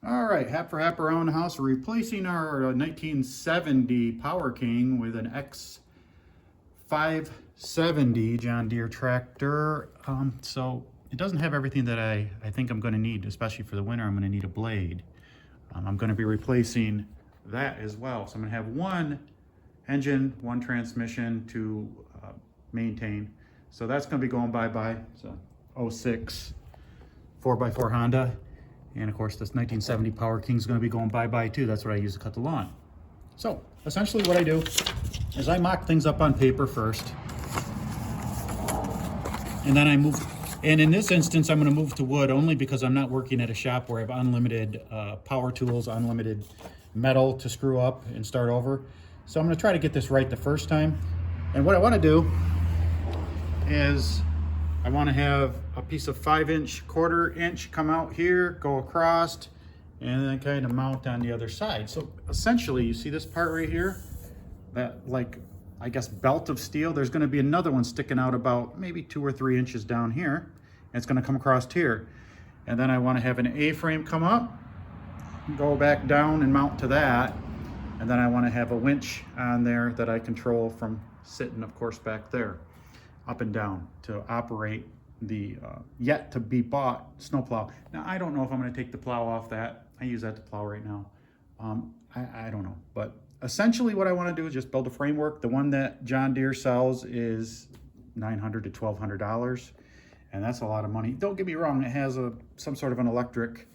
All right, hap for hap around the house. We're replacing our 1970 Power King with an X570 John Deere tractor. So it doesn't have everything that I think I'm going to need, especially for the winter. I'm going to need a blade. I'm going to be replacing that as well. So I'm going to have one engine, one transmission to maintain. So that's going to be going bye-bye. So 06 4x4 Honda. And of course, this 1970 Power King is going to be going bye-bye too. That's what I use to cut the lawn. So essentially what I do is I mock things up on paper first. And then I move, and in this instance, I'm going to move to wood only because I'm not working at a shop where I have unlimited power tools, unlimited metal to screw up and start over. So I'm going to try to get this right the first time. And what I want to do is I want to have a piece of 5-inch, 1/4 inch come out here, go across, and then kind of mount on the other side. So essentially, you see this part right here, that like, I guess, belt of steel, there's going to be another one sticking out about maybe 2 or 3 inches down here, and it's going to come across here. And then I want to have an A-frame come up, go back down and mount to that, and then I want to have a winch on there that I control from sitting, of course, back there, up and down to operate the yet to be bought snowplow. Now, I don't know if I'm going to take the plow off that. I use that to plow right now. I don't know, but essentially what I want to do is just build a framework. The one that John Deere sells is $900 to $1,200, and that's a lot of money. Don't get me wrong, it has some sort of an electric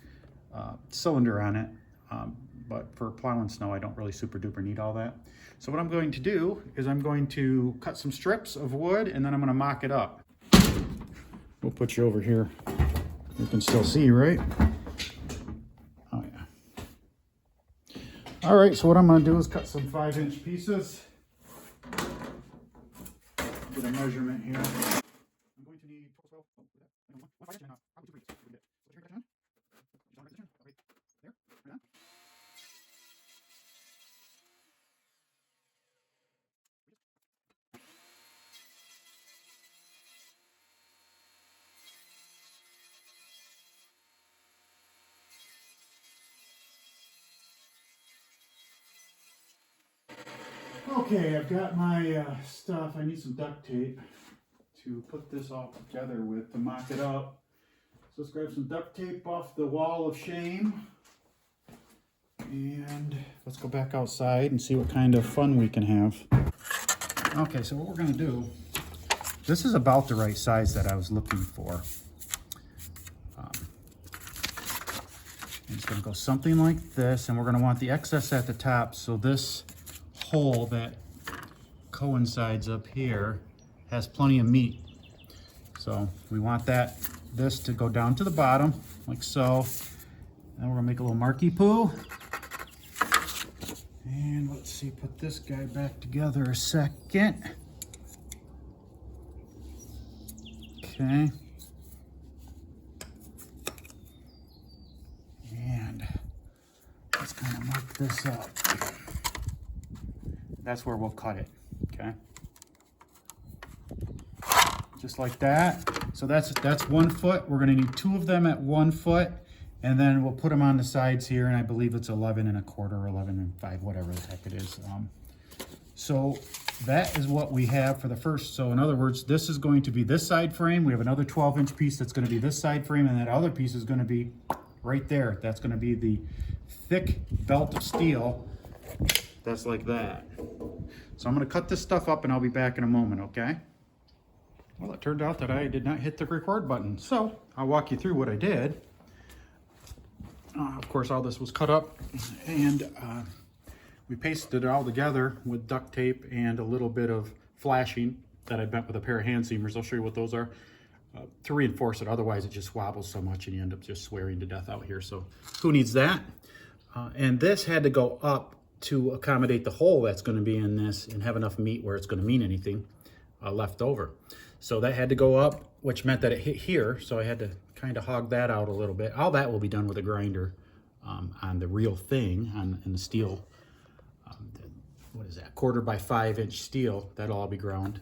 cylinder on it, but for plowing snow, I don't really super duper need all that. So what I'm going to do is I'm going to cut some strips of wood, and then I'm going to mock it up. We'll put you over here. You can still see, right? Oh yeah. All right, so what I'm going to do is cut some 5-inch pieces. Get a measurement here. I'm going to need 12, Okay, I've got my stuff. I need some duct tape to put this all together with to mock it up. So let's grab some duct tape off the wall of shame. And let's go back outside and see what kind of fun we can have. Okay, so what we're going to do, this is about the right size that I was looking for. It's going to go something like this, and we're going to want the excess at the top, so this hole that coincides up here has plenty of meat. So we want this to go down to the bottom, like so. Then we're going to make a little marky poo. And let's see, put this guy back together a second. Okay. And let's kind of mark this up. That's where we'll cut it, okay? Just like that. So that's 1 foot. We're gonna need 2 of them at 1 foot, and then we'll put them on the sides here, and I believe it's 11 1/4 or 11 5, whatever the heck it is. So that is what we have for the first. So in other words, this is going to be this side frame. We have another 12-inch piece that's gonna be this side frame, and that other piece is gonna be right there. That's gonna be the thick belt of steel. That's like that. So I'm going to cut this stuff up and I'll be back in a moment, okay? Well, it turned out that I did not hit the record button. So I'll walk you through what I did. Of course, all this was cut up, and we pasted it all together with duct tape and a little bit of flashing that I bent with a pair of hand seamers. I'll show you what those are to reinforce it. Otherwise, it just wobbles so much and you end up just swearing to death out here. So who needs that? And this had to go up to accommodate the hole that's going to be in this and have enough meat where it's going to mean anything left over. So that had to go up, which meant that it hit here. So I had to kind of hog that out a little bit. All that will be done with a grinder on the real thing, in the steel. What is that? 1/4 by 5-inch steel. That'll all be ground.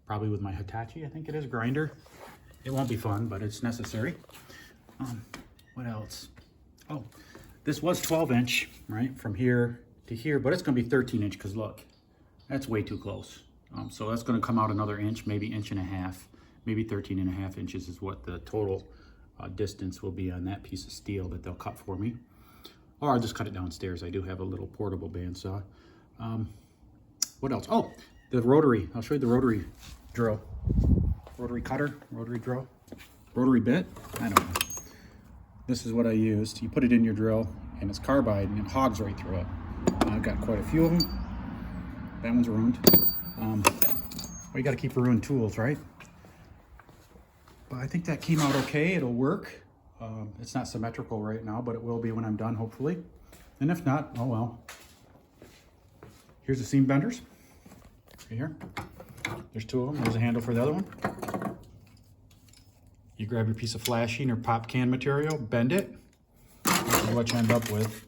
Probably with my Hitachi, I think it is, grinder. It won't be fun, but it's necessary. What else? Oh, This was 12 inch, right, from here to here, but it's gonna be 13 inch because look, that's way too close. So that's gonna come out another inch, maybe inch and a half, maybe 13.5 inches is what the total distance will be on that piece of steel that they'll cut for me. Or I'll just cut it downstairs. I do have a little portable bandsaw. What else? Oh, the rotary. I'll show you the rotary drill. Rotary cutter, rotary drill, rotary bit. I don't know. This is what I used. You put it in your drill and it's carbide and it hogs right through it. I've got quite a few of them. That one's ruined. Well, you got to keep ruined tools, right? But I think that came out okay. It'll work. It's not symmetrical right now, but it will be when I'm done, hopefully. And if not, oh well. Here's the seam benders. Right here. There's two of them. There's a handle for the other one. You grab your piece of flashing or pop can material, bend it. This is what you end up with,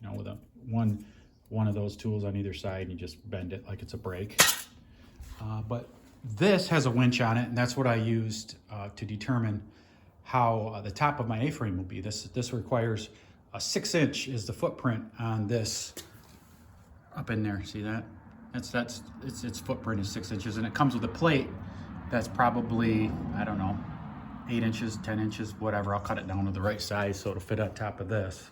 you know, with one of those tools on either side, and you just bend it like it's a brake. But this has a winch on it, and that's what I used to determine how the top of my A-frame will be. This requires a 6-inch is the footprint on this up in there. See that? Its footprint is 6 inches, and it comes with a plate that's probably, I don't know, 8 inches, 10 inches, whatever. I'll cut it down to the right size so it'll fit on top of this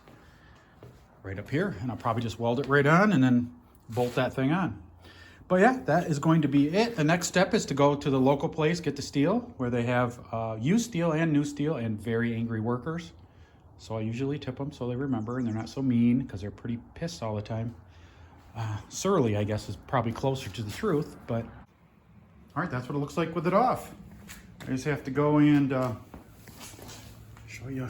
right up here, and I'll probably just weld it right on and then bolt that thing on. But yeah, that is going to be it. The next step is to go to the local place, get the steel, where they have used steel and new steel and very angry workers. So I usually tip them so they remember and they're not so mean, because they're pretty pissed all the time. Surly, I guess, is probably closer to the truth, but all right, that's what it looks like with it off. I just have to go and show you.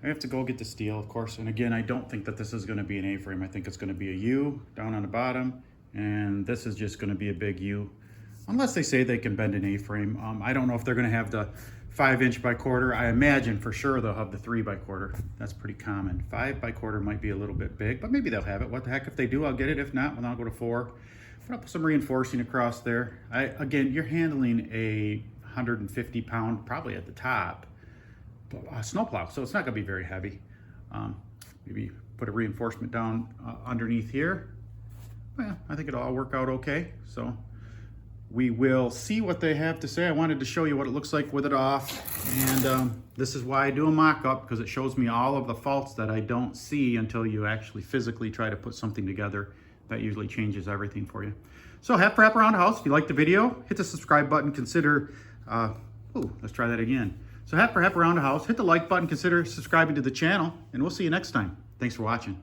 I have to go get the steel, of course. And again, I don't think that this is going to be an A-frame. I think it's going to be a U down on the bottom, and this is just going to be a big U, unless they say they can bend an A-frame. I don't know if they're going to have the 5" by quarter. I imagine for sure they'll have the 3" quarter. That's pretty common. 5" quarter might be a little bit big, but maybe they'll have it. What the heck, if they do, I'll get it. If not, then I'll go to 4. But I'll put some reinforcing across there. Again, you're handling a 150-pound, probably at the top, snowplow, so it's not going to be very heavy. Maybe put a reinforcement down underneath here. Well, I think it'll all work out okay. So we will see what they have to say. I wanted to show you what it looks like with it off, and this is why I do a mock-up, because it shows me all of the faults that I don't see until you actually physically try to put something together. That usually changes everything for you. So half wrap around the house. If you liked the video, hit the subscribe button. Consider, let's try that again. So half around the house, hit the like button, consider subscribing to the channel, and we'll see you next time. Thanks for watching.